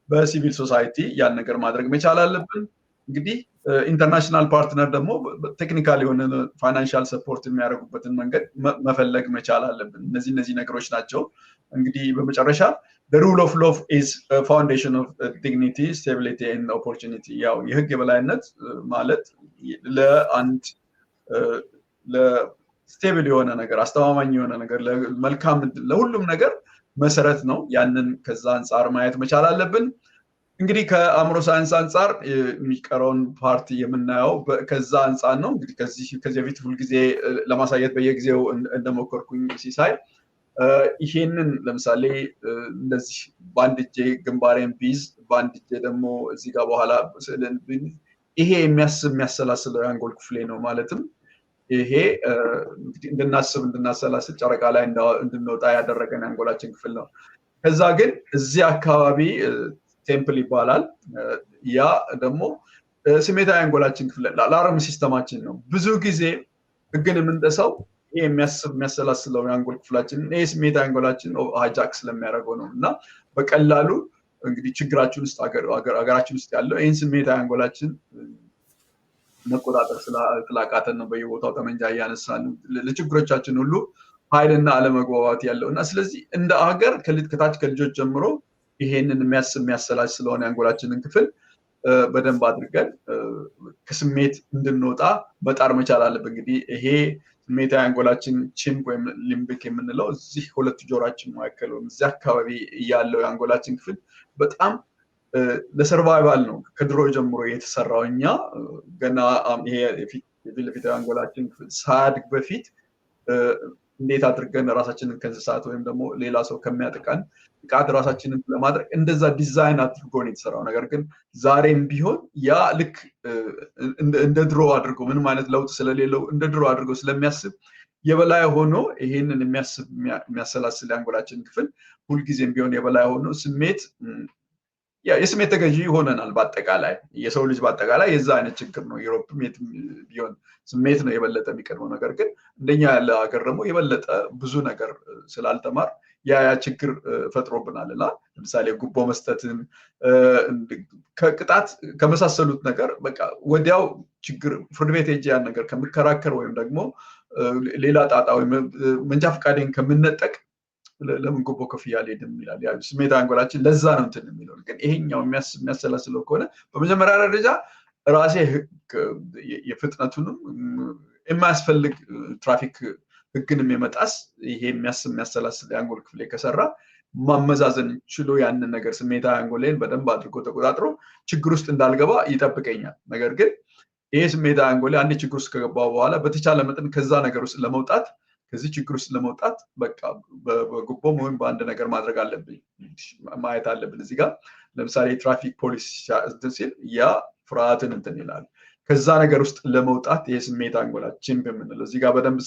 በሲቪል ሶሳይቲ ያን ነገር ማድረግ መቻል አለብን። እንግዲህ ኢንተርናሽናል ፓርትነር ደግሞ ቴክኒካል የሆነ ፋይናንሻል ሰፖርት የሚያደርጉበትን መንገድ መፈለግ መቻል አለብን። እነዚህ ነገሮች ናቸው። እንግዲህ በመጨረሻ the rule of law is a foundation of dignity, stability and opportunity። ያው የህግ የበላይነት ማለት ለአንድ ለስቴብል የሆነ ነገር አስተማማኝ የሆነ ነገር ለመልካም ለሁሉም ነገር መሰረት ነው። ያንን ከዛ አንፃር ማየት መቻል አለብን። እንግዲህ ከአእምሮ ሳይንስ አንፃር የሚቀረውን ፓርቲ የምናየው ከዛ አንፃር ነው። እንግዲህ ከዚህ በፊት ሁልጊዜ ለማሳየት በየጊዜው እንደሞከርኩኝ ሲሳይ ይሄንን ለምሳሌ እንደዚህ በአንድ እጄ ግንባሬን ቢይዝ በአንድ እጄ ደግሞ እዚህ ጋር በኋላ ይሄ የሚያሰላስለው የአንጎል ክፍሌ ነው። ማለትም ይሄ እንድናስብ እንድናሰላስል ጨረቃ ላይ እንድንወጣ ያደረገን የአንጎላችን ክፍል ነው። ከዛ ግን እዚህ አካባቢ ቴምፕል ይባላል። ያ ደግሞ ስሜታዊ አንጎላችን ክፍል አላርም ሲስተማችን ነው። ብዙ ጊዜ ህግን የምንጠሰው ይሄ የሚያሰላስለው የአንጎል ክፍላችን ይሄ ስሜታዊ አንጎላችን ሃይጃክ ስለሚያደርገው ነው። እና በቀላሉ እንግዲህ ችግራችን ውስጥ ሀገራችን ውስጥ ያለው ይህን ስሜታዊ አንጎላችን መቆጣጠር ስላቃተን ነው በየቦታው ጠመንጃ እያነሳን ለችግሮቻችን ሁሉ ኃይልና አለመግባባት ያለው እና ስለዚህ እንደ ሀገር ከታች ከልጆች ጀምሮ ይሄንን የሚያሰላች ስለሆነ የአንጎላችንን ክፍል በደንብ አድርገን ከስሜት እንድንወጣ መጣር መቻል አለብን። እንግዲህ ይሄ ስሜታዊ አንጎላችን ቺምፕ ወይም ሊምቢክ የምንለው እዚህ ሁለት ጆሮአችን መካከል ወይም እዚህ አካባቢ ያለው የአንጎላችን ክፍል በጣም ለሰርቫይቫል ነው ከድሮ ጀምሮ የተሰራው። እኛ ገና ይሄ የፊት ለፊት አንጎላችን ክፍል ሳያድግ በፊት እንዴት አድርገን ራሳችንን ከእንስሳት ወይም ደግሞ ሌላ ሰው ከሚያጠቃን ጥቃት ራሳችንን ለማድረግ እንደዛ ዲዛይን አድርጎ ነው የተሰራው። ነገር ግን ዛሬም ቢሆን ያ ልክ እንደ ድሮ አድርጎ ምንም አይነት ለውጥ ስለሌለው እንደ ድሮ አድርጎ ስለሚያስብ የበላይ ሆኖ ይሄንን የሚያሰላስል የአንጎላችን ክፍል ሁልጊዜም ቢሆን የበላይ ሆኖ የስሜት ተገዢ ሆነናል። በአጠቃላይ የሰው ልጅ በአጠቃላይ የዛ አይነት ችግር ነው። ዩሮፕም ቢሆን ስሜት ነው የበለጠ የሚቀድመው። ነገር ግን እንደኛ ያለ ሀገር ደግሞ የበለጠ ብዙ ነገር ስላልተማር ያ ችግር ፈጥሮብናል። እና ለምሳሌ ጉቦ መስጠትን ከቅጣት ከመሳሰሉት ነገር በቃ ወዲያው ችግር ፍርድ ቤት ሄጄ ያን ነገር ከምከራከር ወይም ደግሞ ሌላ ጣጣ ወይም መንጃ ፈቃዴን ከምነጠቅ ለምን ጉቦ ከፍያ አልሄድም ይላል። ያ ስሜታዊ አንጎላችን ለዛ ነው እንትን የሚለው። ግን ይሄኛው የሚያሰላስለው ከሆነ በመጀመሪያ ደረጃ ራሴ የፍጥነቱንም የማያስፈልግ ትራፊክ ህግንም የመጣስ ይሄ የሚያሰላስል የአንጎል ክፍሌ ከሰራ ማመዛዘን ችሎ ያንን ነገር ስሜታዊ አንጎሌን በደንብ አድርጎ ተቆጣጥሮ ችግር ውስጥ እንዳልገባ ይጠብቀኛል። ነገር ግን ይሄ ስሜታዊ አንጎሌ አንድ ችግር ውስጥ ከገባ በኋላ በተቻለ መጠን ከዛ ነገር ውስጥ ለመውጣት ከዚህ ችግር ውስጥ ለመውጣት በቃ በጉቦም ወይም በአንድ ነገር ማድረግ አለብኝ ማየት አለብን። እዚህ ጋር ለምሳሌ ትራፊክ ፖሊስ ሲል ያ ፍርሃትን እንትን ይላል። ከዛ ነገር ውስጥ ለመውጣት ይሄ ስሜታዊ አንጎላችን በምንለው እዚህ ጋር በደንብ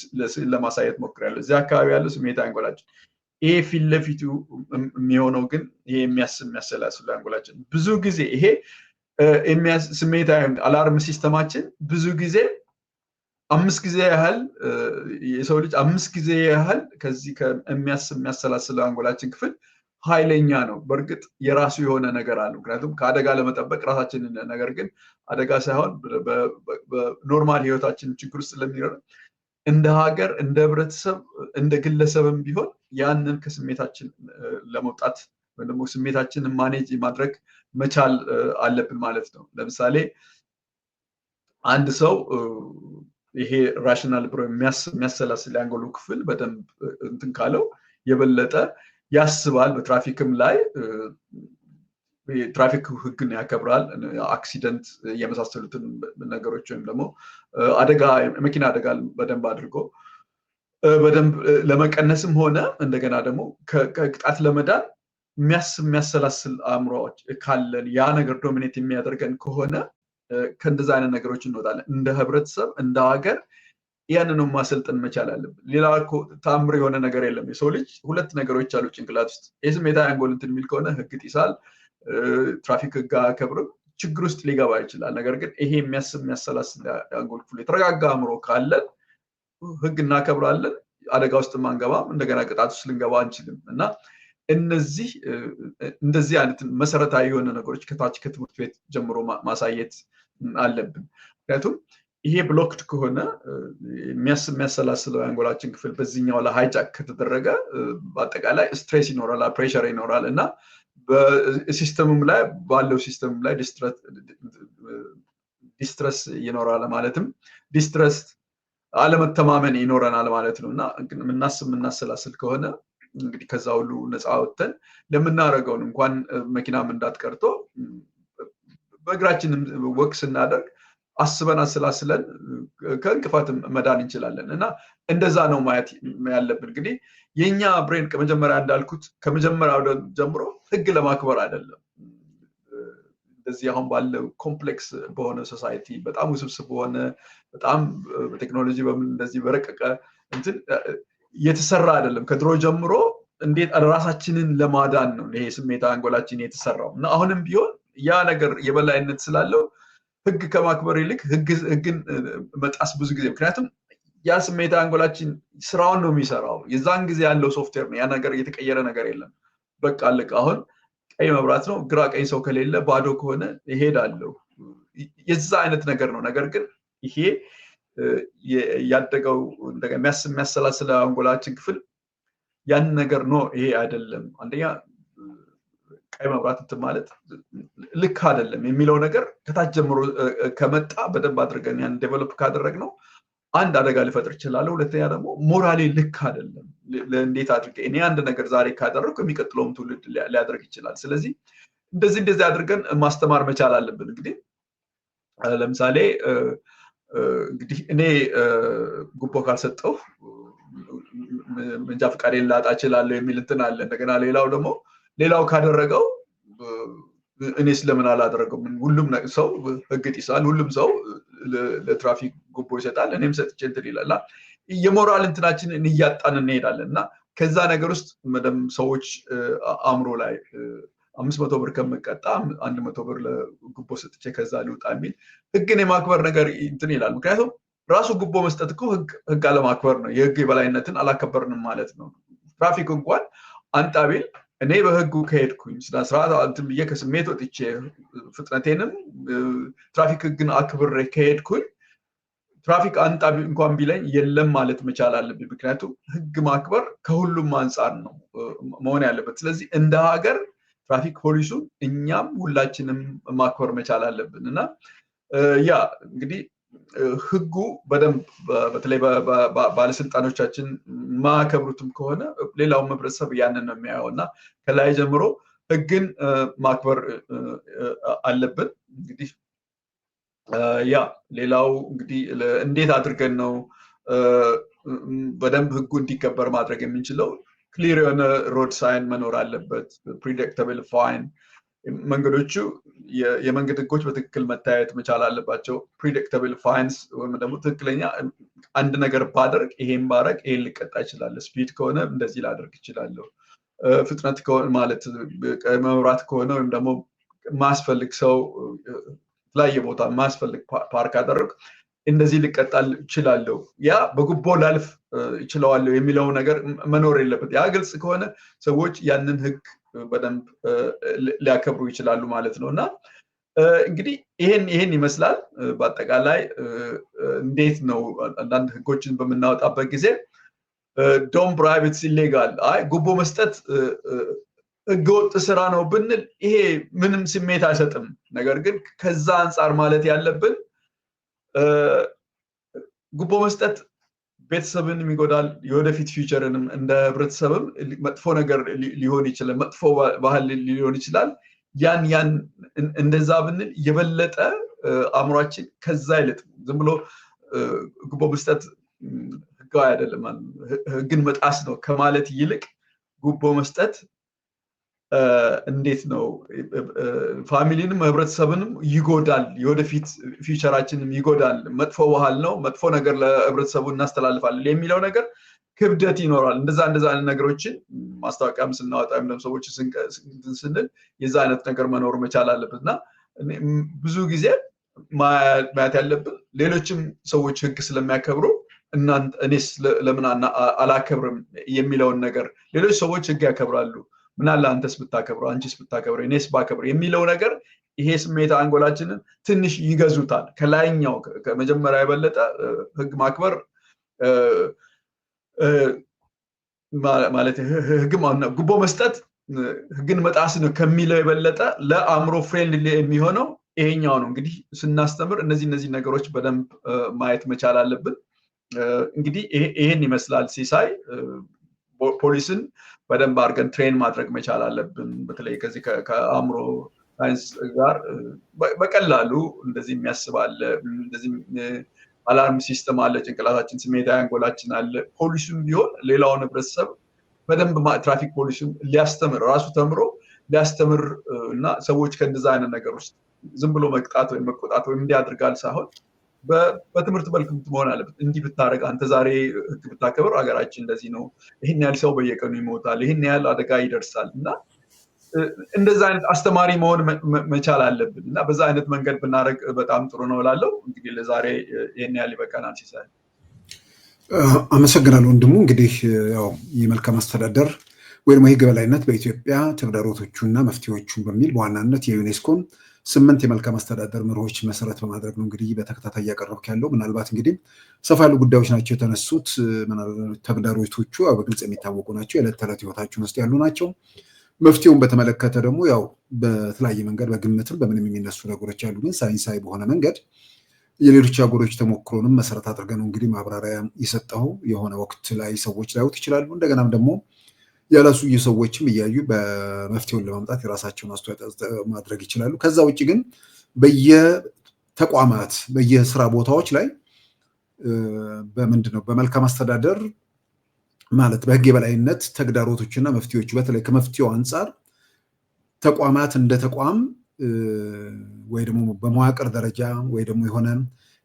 ለማሳየት ሞክራለሁ። እዚህ አካባቢ ያለው ስሜታዊ አንጎላችን ይሄ ፊት ለፊቱ የሚሆነው ግን ይሄ የሚያሰላስለው አንጎላችን ብዙ ጊዜ ይሄ ስሜታዊ አላርም ሲስተማችን ብዙ ጊዜ 5 ጊዜ ያህል የሰው ልጅ 5 ጊዜ ያህል ከዚህ የሚያሰላስለው አንጎላችን ክፍል ኃይለኛ ነው። በእርግጥ የራሱ የሆነ ነገር አለው። ምክንያቱም ከአደጋ ለመጠበቅ ራሳችንን ነገር ግን አደጋ ሳይሆን በኖርማል ህይወታችን ችግር ውስጥ ስለሚኖር እንደ ሀገር እንደ ህብረተሰብ እንደ ግለሰብም ቢሆን ያንን ከስሜታችን ለመውጣት ወይም ደግሞ ስሜታችንን ማኔጅ ማድረግ መቻል አለብን ማለት ነው። ለምሳሌ አንድ ሰው ይሄ ራሽናል ብሎ የሚያሰላስል የአንጎሉ ክፍል በደንብ እንትን ካለው የበለጠ ያስባል። በትራፊክም ላይ ትራፊክ ህግን ያከብራል አክሲደንት የመሳሰሉትን ነገሮች ወይም ደግሞ አደጋ መኪና አደጋ በደንብ አድርጎ በደንብ ለመቀነስም ሆነ እንደገና ደግሞ ከቅጣት ለመዳን የሚያሰላስል አእምሮዎች ካለን ያ ነገር ዶሚኔት የሚያደርገን ከሆነ ከእንደዛ አይነት ነገሮች እንወጣለን እንደ ህብረተሰብ እንደ ሀገር ያንን ማሰልጠን መቻል አለብን ሌላ ታምር የሆነ ነገር የለም የሰው ልጅ ሁለት ነገሮች አሉ ጭንቅላት ውስጥ የስሜታዊ አንጎል እንትን የሚል ከሆነ ህግ ይጥሳል ትራፊክ ህግ አያከብርም ችግር ውስጥ ሊገባ ይችላል ነገር ግን ይሄ የሚያሰላስል አንጎል ክፍል የተረጋጋ አእምሮ ካለን ህግ እናከብራለን አደጋ ውስጥ ማንገባም እንደገና ቅጣት ውስጥ ልንገባ አንችልም እና እንደዚህ አይነት መሰረታዊ የሆነ ነገሮች ከታች ከትምህርት ቤት ጀምሮ ማሳየት አለብን ምክንያቱም ይሄ ብሎክድ ከሆነ የሚያሰላስለው አንጎላችን ክፍል በዚህኛው ላይ ሃይጃክ ከተደረገ በአጠቃላይ ስትሬስ ይኖራል ፕሬሸር ይኖራል እና በሲስተሙም ላይ ባለው ሲስተሙም ላይ ዲስትረስ ይኖራል ማለትም ዲስትረስ አለመተማመን ይኖረናል ማለት ነውና የምናሰላስል ከሆነ እንግዲህ ከዛ ሁሉ ነፃ ወጥተን ለምናረጋው እንኳን መኪናም እንዳትቀርቶ በእግራችንም ወክ ስናደርግ አስበን አሰላስለን ከእንቅፋት መዳን እንችላለን እና እንደዛ ነው ማየት ያለብን እንግዲህ የኛ ብሬን ከመጀመሪያ እንዳልኩት ከመጀመሪያው ጀምሮ ህግ ለማክበር አይደለም እንደዚህ አሁን ባለው ኮምፕሌክስ በሆነ ሶሳይቲ በጣም ውስብስብ በሆነ በጣም በቴክኖሎጂ በምን እንደዚህ በረቀቀ እንትን የተሰራ አይደለም ከድሮ ጀምሮ እንዴት ራሳችንን ለማዳን ነው ይሄ ስሜታ አንጎላችን የተሰራው እና አሁንም ቢሆን ያ ነገር የበላይነት ስላለው ህግ ከማክበር ይልቅ ህግን መጣስ ብዙ ጊዜ ምክንያቱም ያ ስሜታ አንጎላችን ስራውን ነው የሚሰራው የዛን ጊዜ ያለው ሶፍትዌር ነው ያ ነገር የተቀየረ ነገር የለም በቃ አለቀ አሁን ቀይ መብራት ነው ግራ ቀኝ ሰው ከሌለ ባዶ ከሆነ ይሄዳለው የዛ አይነት ነገር ነው ነገር ግን ይሄ ያደገው እንደገና የሚያሰላስለ አንጎላችን ክፍል ያን ነገር ነው ይሄ አይደለም አንደኛ ቀይ መብራት እንትን ማለት ልክ አይደለም የሚለው ነገር ከታች ጀምሮ ከመጣ በደንብ አድርገን ያን ዴቨሎፕ ካደረግነው አንድ አደጋ ሊፈጥር ይችላል ሁለተኛ ደግሞ ሞራሊ ልክ አይደለም ለእንዴት አድርገ እኔ አንድ ነገር ዛሬ ካደረኩ የሚቀጥለውም ትውልድ ሊያደርግ ይችላል ስለዚህ እንደዚህ አድርገን ማስተማር መቻል አለብን እንግዲህ ለምሳሌ እንግዲህ እኔ ጉቦ ካልሰጠው መንጃ ፈቃዴን ላጣ እችላለሁ የሚል እንትን አለ እንደገና ሌላው ካደረገው እኔ ስለምን አላደረገው ሁሉም ሰው ህግ ይጥሳል ሁሉም ሰው ለትራፊክ ጉቦ ይሰጣል እኔም ሰጥቼ እንትን ይላል የሞራል እንትናችንን እያጣን እንሄዳለንና ከዛ ነገር ውስጥ መደም ሰዎች አምሮ ላይ 500 ብር ከመቀጣ 100 ብር ለጉቦ ሰጥቼ ከዛ ልውጣ የሚል ህግን የማክበር ነገር እንትን ይላል ምክንያቱም ራሱ ጉቦ መስጠት እኮ ህግ አለማክበር ነው የህግ የበላይነትን አላከበርንም ማለት ነው ትራፊክ እንኳን አንጣቢል እኔ በህጉ ከሄድኩኝ ስርዓት እንትን ብዬ ከስሜት ወጥቼ ፍጥነቴንም ትራፊክ ህግን አክብሬ ከሄድኩኝ ትራፊክ አንጣቢ እንኳን ቢለኝ የለም ማለት መቻል አለብኝ ምክንያቱም ህግ ማክበር ከሁሉም አንፃር ነው መሆን ያለበት ስለዚህ እንደ ሀገር ትራፊክ ፖሊሱን እኛም ሁላችንም ማክበር መቻል አለብን እና ያ እንግዲህ ህጉ በደንብ በተለይ ባለስልጣኖቻችን ማከብሩትም ከሆነ ሌላው ህብረተሰብ ያንን ነው የሚያየውና ከላይ ጀምሮ ህግን ማክበር አለብን እንግዲህ ያ ሌላው እንግዲህ እንዴት አድርገን ነው በደንብ ህጉ እንዲከበር ማድረግ የምንችለው ክሊር የሆነ ሮድ ሳይን መኖር አለበት ፕሪዲክተብል ፋይን መንገዶቹ የመንገድ ህጎች በትክክል መታየት መቻል አለባቸው ፕሪዲክተብል ፋይንስ ወይም ደግሞ ትክክለኛ አንድ ነገር ባደርግ ይሄን ባረግ ይሄን ሊቀጣ ይችላል ስፒድ ከሆነ እንደዚህ ላደርግ ይችላል ፍጥነት ከሆነ ማለት መብራት ከሆነ ወይም ደግሞ ማስፈልግ ሰው ላይ የቦታ ማስፈልግ ፓርክ አደረግ እንደዚህ ሊቀጣል ይችላል ያ በጉቦ ላልፍ ይችላል የሚለው ነገር መኖር የለበት ያ ግልጽ ከሆነ ሰዎች ያንን ህግ በደንብ ሊያከብሩ ይችላሉ ማለት ነውና እንግዲህ ይሄን ይመስላል በአጠቃላይ እንዴት ነው አንዳንድ ህጎችን በመናወጣበት ጊዜ ዶንት ብራይብ ኢትስ ኢሌጋል ጉቦ መስጠት ህገወጥ ስራ ነው ብንል ይሄ ምንም ስሜት አይሰጥም ነገር ግን ከዛ አንፃር ማለት ያለብን ጉቦ መስጠት ቤተሰብን የሚጎዳል የወደፊት ፊውቸርንም እንደ ህብረተሰብም መጥፎ ነገር ሊሆን ይችላል መጥፎ ባህል ሊሆን ይችላል ያን እንደዛ ብንል የበለጠ አእምሯችን ከዛ ይልጥ ዝም ብሎ ጉቦ መስጠት ህጋዊ አይደለም ህግን መጣስ ነው ከማለት ይልቅ ጉቦ መስጠት እንዴት ነው ፋሚሊንም ህብረተሰብንም ይጎዳል የወደፊት ፊውቸራችንም ይጎዳል መጥፎ ባህል ነው መጥፎ ነገር ለህብረተሰቡ እናስተላልፋለን የሚለው ነገር ክብደት ይኖራል እንደዛ አይነት ነገሮችን ማስታወቂያም ስናወጣ ምንም ሰዎች ስንል የዛ አይነት ነገር መኖር መቻል አለበትና ብዙ ጊዜ ማያት ያለብን ሌሎችም ሰዎች ህግ ስለሚያከብሩ እናንተ እኔስ ለምን አላከብርም የሚለውን ነገር ሌሎች ሰዎች ህግ ያከብራሉ ምናለ አንተስ ብታከብረው አንቺስ ብታከብረው እኔስ ባከብረው የሚለው ነገር ይሄ ስሜት አንጎላችንን ትንሽ ይገዙታል ከላይኛው ከመጀመሪያ የበለጠ ህግ ማክበር ማለት ህግ ጉቦ መስጠት ህግን መጣስ ነው ከሚለው የበለጠ ለአእምሮ ፍሬንድሊ የሚሆነው ይሄኛው ነው እንግዲህ ስናስተምር እነዚህ ነገሮች በደንብ ማየት መቻል አለብን እንግዲህ ይሄን ይመስላል ሲሳይ ፖሊስን በደንብ አድርገን ትሬን ማድረግ መቻል አለብን በተለይ ከዚህ ከአእምሮ ሳይንስ ጋር በቀላሉ እንደዚህ የሚያስባለ እንደዚህ አላርም ሲስተም አለ ጭንቅላታችን ስሜታዊ አንጎላችን አለ ፖሊሱም ቢሆን ሌላውን ህብረተሰብ በደንብ ትራፊክ ፖሊሱም ሊያስተምር ራሱ ተምሮ ሊያስተምር እና ሰዎች ከእንደዛ አይነት ነገር ውስጥ ዝም ብሎ መቅጣት ወይ መቆጣት ወይ እንዲያደርጋል ሳይሆን በትምህርት መልኩ መሆን አለበት እንዲህ ብታረግ አንተ ዛሬ ህግ ብታከብር ሀገራችን እንደዚህ ነው ይሄን ያህል ሰው በየቀኑ ይሞታል ይሄን ያህል አደጋ ይደርሳል እና እንደዛ አይነት አስተማሪ መሆን መቻል አለብን እና በዛ አይነት መንገድ ብናረግ በጣም ጥሩ ነው እላለሁ እንግዲህ ለዛሬ ይሄን ያህል ይበቃናል ሲሳይ አመሰግናለሁ ወንድሙ እንግዲህ ያው የመልካም አስተዳደር ወይም የህግ የበላይነት በኢትዮጵያ ተግዳሮቶቹና መፍትሄዎቹን በሚል በዋናነት የዩኔስኮን 8 የመልካም አስተዳደር መርሆች መሰረት በማድረግ ነው እንግዲህ በተከታታይ ያቀርብክ ያለው ምናልባት እንግዲህ ሰፋ ያሉ ጉዳዮች ናቸው የተነሱት ተግዳሮቶቹ በግልጽ የሚታወቁ ናቸው የዕለት ተዕለት ህይወታችን ውስጥ ያሉ ናቸው መፍትሄውን በተመለከተ ደግሞ ያው በተለያየ መንገድ በግምትም በምንም የሚነሱ ነገሮች ያሉ ግን ሳይንሳዊ በሆነ መንገድ የሌሎች ሀገሮች ተሞክሮንም መሰረት አድርገን ነው እንግዲህ ማብራሪያ የሰጠው የሆነ ወቅት ላይ ሰዎች ላይውት ይችላሉ እንደገናም ደግሞ ያላሱ ሰዎችም እያዩ በመፍትሄውን ለማምጣት የራሳቸውን አስተዋጽኦ ማድረግ ይችላሉ ከዛ ውጪ ግን በየተቋማት በየስራ ቦታዎች ላይ በምንድነው በመልካም አስተዳደር ማለት በህግ የበላይነት ተግዳሮቶችና መፍትሄዎቹ በተለይ ከመፍትሄው አንፃር ተቋማት እንደ ተቋም ወይ ደግሞ በመዋቅር ደረጃ ወይ ደግሞ የሆነ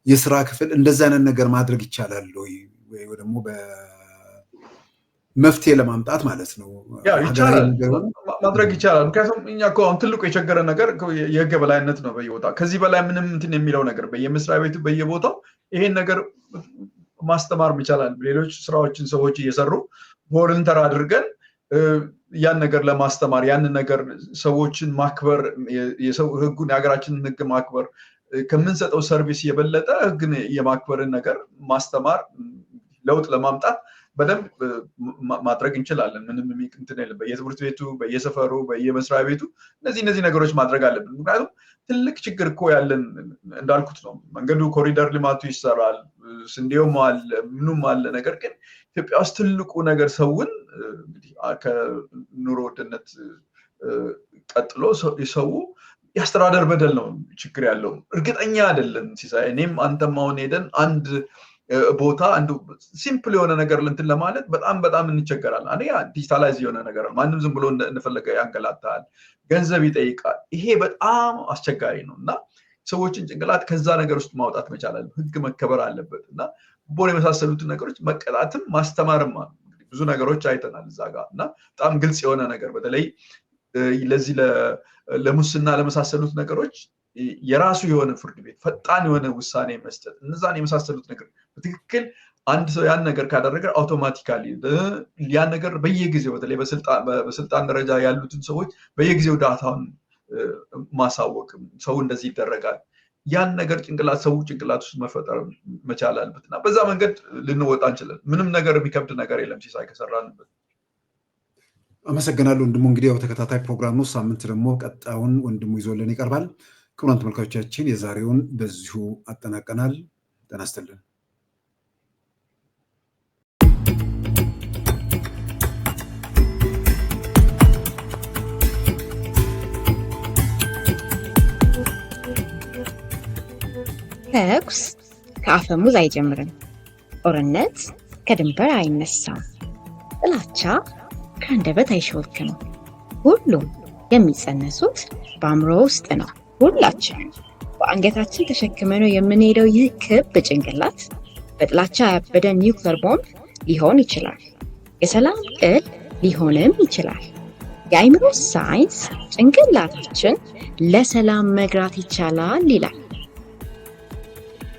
የስራ ክፍል እንደዛ አይነት ነገር ማድረግ ይቻላል ወይ ደግሞ መፍትሄ ለማምጣት ማለት ነው ይቻላል ማድረግ ይቻላል ምክንያቱም እኛ እኮ አሁን ትልቁ የቸገረ ነገር የህግ የበላይነት ነው በየቦታው ከዚህ በላይ ምንም እንትን የሚለው ነገር በየመስሪያ ቤቱ በየቦታው ይሄን ነገር ማስተማር ይቻላል ሌሎች ስራዎችን ሰዎች እየሰሩ ቮለንተር አድርገን ያን ነገር ለማስተማር ያን ነገር ሰዎችን ማክበር ህጉን የሀገራችንን ህግ ማክበር ከምንሰጠው ሰርቪስ የበለጠ ህግን የማክበርን ነገር ማስተማር ለውጥ ለማምጣት በደንብ ማድረግ እንችላለን ምንም እንትን የለም በየትምህርት ቤቱ በየሰፈሩ በየመስሪያ ቤቱ እነዚህ ነገሮች ማድረግ አለብን ምክንያቱም ትልቅ ችግር እኮ ያለን እንዳልኩት ነው መንገዱ ኮሪደር ልማቱ ይሰራል ስንዴውም አለ ምኑም አለ ነገር ግን ኢትዮጵያ ውስጥ ትልቁ ነገር ሰውን እንግዲህ ከኑሮ ውድነት ቀጥሎ ሰው ያስተዳደር በደል ነው ችግር ያለው እርግጠኛ አይደለም ሲሳይ እኔም አንተም አሁን ሄደን አንድ ቦታ አንዱ ሲምፕል የሆነ ነገር እንትን ለማለት በጣም እንቸገራለን አንያ ዲጂታላይዝ የሆነ ነገር ማንም ዝም ብሎ እንደፈለገ ያንገላታል ገንዘብ ይጠይቃል ይሄ በጣም አስቸጋሪ ነውና ሰዎችን ጭንቅላት ከዛ ነገር ውስጥ ማውጣት መቻል አለበት ህግ መከበር አለበት እና ቦሌ የመሳሰሉት ነገሮች መቀጣትም ማስተማርም ብዙ ነገሮች አይተናል እዛ ጋር እና በጣም ግልጽ የሆነ ነገር በተለይ ለዚህ ለሙስና ለመሳሰሉት ነገሮች የራሱ የሆነ ፍርድ ቤት ፈጣን የሆነ ውሳኔ መስጠት እነዛን የመሳሰሉት ነገር በትክክል አንድ ሰው ያን ነገር ካደረገ አውቶማቲካሊ ያን ነገር በየጊዜው በተለይ በስልጣን ደረጃ ያሉትን ሰዎች በየጊዜው ዳታውን ማሳወቅ ሰው እንደዚህ ይደረጋል ያን ነገር ሰው ጭንቅላት ውስጥ መፈጠር መቻል አለበትና በዛ መንገድ ልንወጣ እንችላለን ምንም ነገር የሚከብድ ነገር የለም ሲሳይ ከሰራንበት አመሰግናለሁ ወንድሙ እንግዲህ በተከታታይ ፕሮግራም ነው ሳምንት ደግሞ ቀጣውን ወንድሙ ይዞልን ይቀርባል ክቡራን ተመልካቾቻችን የዛሬውን በዚሁ አጠናቀናል ጤና ይስጥልን ተኩስ ከአፈሙዝ አይጀምርም። ጦርነት ከድንበር አይነሳም። ጥላቻ ከአንደበት አይሾልክም። ሁሉም የሚጸነሱት በአእምሮ ውስጥ ነው። ሁላችን በአንገታችን ተሸክመነው የምንሄደው ይህ ክብ ጭንቅላት በጥላቻ ያበደ ኒውክለር ቦምብ ሊሆን ይችላል። የሰላም ቅል ሊሆንም ይችላል። የአእምሮ ሳይንስ ጭንቅላታችን ለሰላም መግራት ይቻላል ይላል።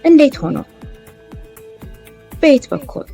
እንዴት ሆኖ? በየት በኩል?